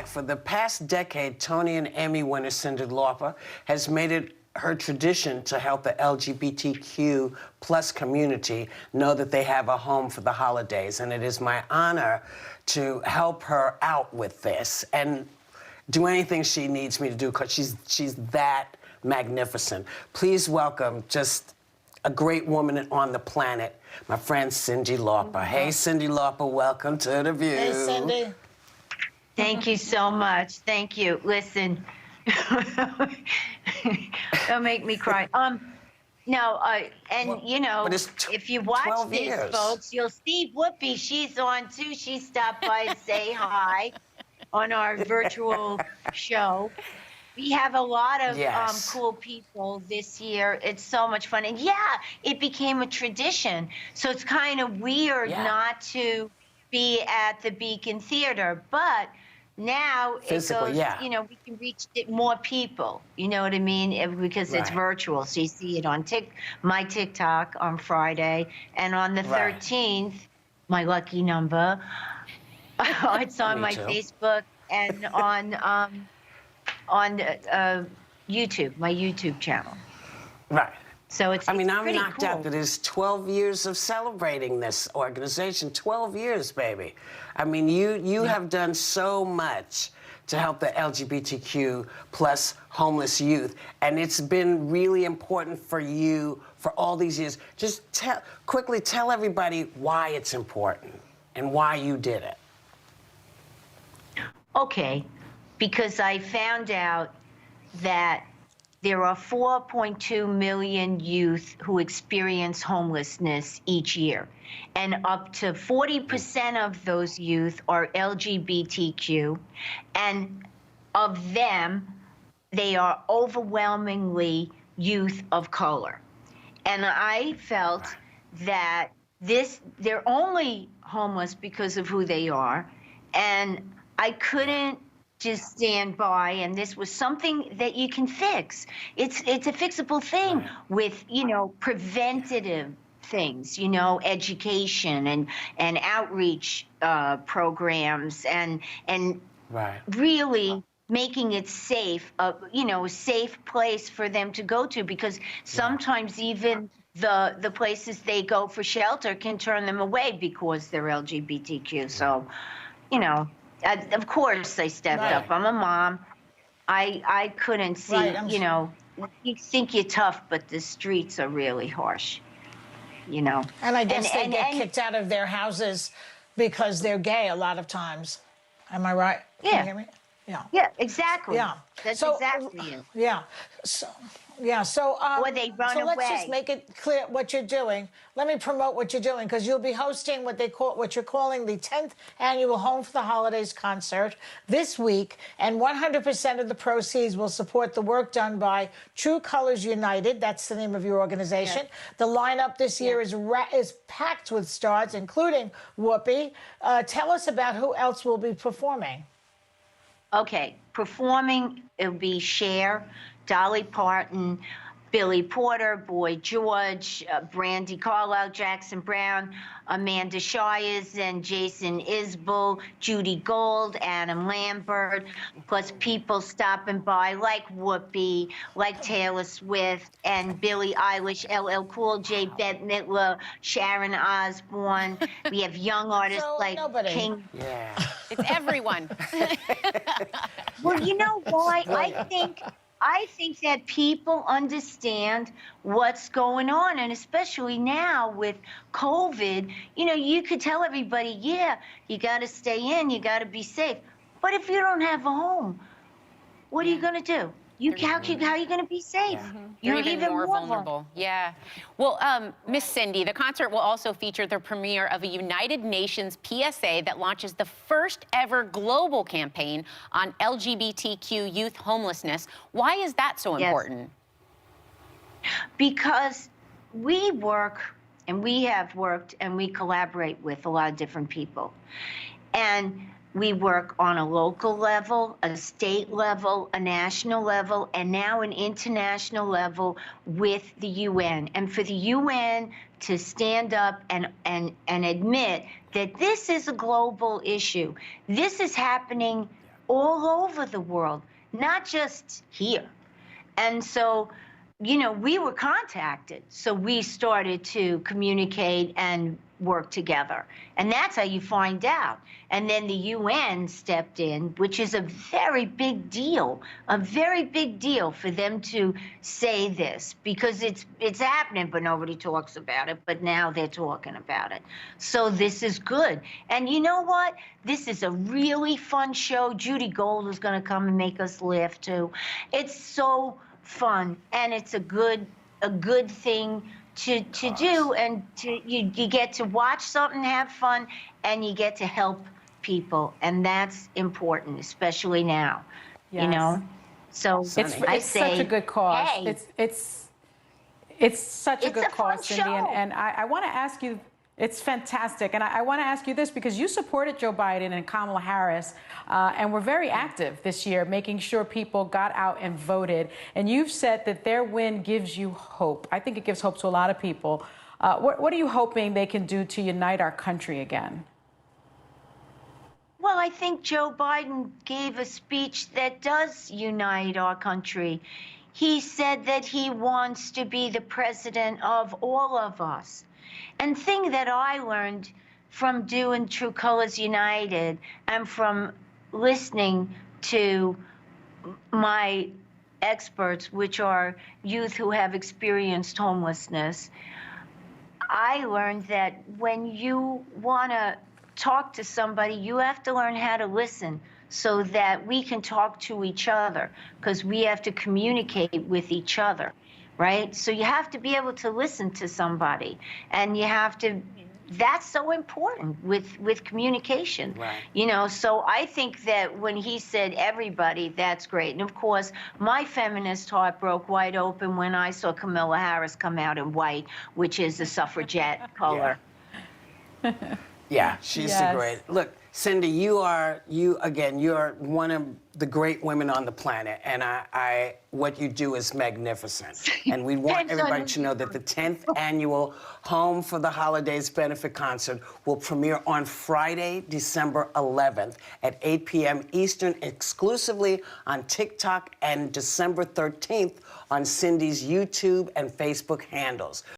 for the past decade, Tony and Emmy winner Cyndi Lauper has made it her tradition to help the LGBTQ plus community know that they have a home for the holidays. And it is my honor to help her out with this and do anything she needs me to do, because she's that magnificent. Please welcome just a great woman on the planet, my friend Cyndi Lauper. Hey, Cyndi Lauper, welcome to The View. Hey, Cyndi. Thank you so much. Thank you. Listen, don't make me cry. You know, if you watch this, folks, you'll see Whoopi. She's on too. She stopped by to say hi on our virtual show. We have a lot of cool people this year. It's so much fun. And yeah, it became a tradition. So it's kind of weird not to be at the Beacon Theater. But now it goes, you know, we can reach more people. You know what I mean? Because it's virtual. So you see it on my TikTok on Friday. And on the 13th, my lucky number, it's on my Facebook and on YouTube, my YouTube channel. Right. So it's I'm pretty knocked out that it's 12 years of celebrating this organization. 12 years, baby. I mean, you have done so much to help the LGBTQ plus homeless youth, and it's been really important for you for all these years. Just quickly tell everybody why it's important and why you did it. Okay, because I found out that there are 4.2 million youth who experience homelessness each year, and up to 40% of those youth are LGBTQ, and of them, they are overwhelmingly youth of color. And I felt that they're only homeless because of who they are, and I couldn't just stand by, and this was something that you can fix. It's a fixable thing with, you know, preventative things, you know, education and outreach programs and really making it safe, you know, a safe place for them to go to, because sometimes even the places they go for shelter can turn them away because they're LGBTQ. So, you know, of course I stepped up. I'm a mom. I couldn't see, you know, you think you're tough, but the streets are really harsh, you know. And I guess they get kicked out of their houses because they're gay a lot of times. Am I right? Yeah. Can you hear me? Yeah. Yeah, exactly. Yeah. That's exactly it. Yeah. So, or they run away. Let's just make it clear what you're doing. Let me promote what you're doing, because you'll be hosting what you're calling the 10th annual Home for the Holidays concert this week, and 100% of the proceeds will support the work done by True Colors United. That's the name of your organization. Yes. The lineup this year is packed with stars, including Whoopi. Tell us about who else will be performing. Okay, performing, it'll be Cher, Dolly Parton, Billy Porter, Boy George, Brandy Carlisle, Jackson Brown, Amanda Shires, and Jason Isbell, Judy Gold, Adam Lambert, plus people stopping by like Whoopi, like Taylor Swift, and Billie Eilish, LL Cool J, Bette Midler, Sharon Osbourne. We have young artists like King. Yeah. It's everyone. Well, you know why? I think that people understand what's going on, and especially now with COVID, you know, you could tell everybody, yeah, you got to stay in, you got to be safe. But if you don't have a home, what are you going to do? How are you going to be safe? You're even more vulnerable. Yeah. Well, Miss Cyndi, the concert will also feature the premiere of a United Nations PSA that launches the first ever global campaign on LGBTQ youth homelessness. Why is that so important? Because we work, and we have worked, and we collaborate with a lot of different people. And we work on a local level, a state level, a national level, and now an international level with the UN. And for the UN to stand up and admit that this is a global issue. This is happening all over the world, not just here. And so, you know, we were contacted, so we started to communicate and work together. And that's how you find out. And then the UN stepped in, which is a very big deal for them to say this, because it's happening, but nobody talks about it. But now they're talking about it. So this is good. And you know what? This is a really fun show. Judy Gold is going to come and make us laugh too. It's so fun, and it's a good thing to do, and you get to watch something, have fun, and you get to help people, and that's important, especially now. Yes. You know, so It's such a good cause. Hey, It's such a It's good a fun cause, Cyndi, show. and I want to ask you. It's fantastic, and I want to ask you this because you supported Joe Biden and Kamala Harris, and were very active this year, making sure people got out and voted. And you've said that their win gives you hope. I think it gives hope to a lot of people. What are you hoping they can do to unite our country again? well, I think Joe Biden gave a speech that does unite our country. He said that he wants to be the president of all of us. And thing that I learned from doing True Colors United and from listening to my experts, which are youth who have experienced homelessness, I learned that when you want to talk to somebody, you have to learn how to listen so that we can talk to each other, because we have to communicate with each other. Right? So you have to be able to listen to somebody, and you have to, that's so important with communication. Right. You know, so I think that when he said everybody, that's great. And of course, my feminist heart broke wide open when I saw Kamala Harris come out in white, which is the suffragette color. Yeah, she's Yes. great. Look, Cyndi, you are one of the great women on the planet, and what you do is magnificent. And we want everybody to know that the 10th annual Home for the Holidays benefit concert will premiere on Friday, December 11th at 8 p.m. Eastern, exclusively on TikTok, and December 13th on Cyndi's YouTube and Facebook handles.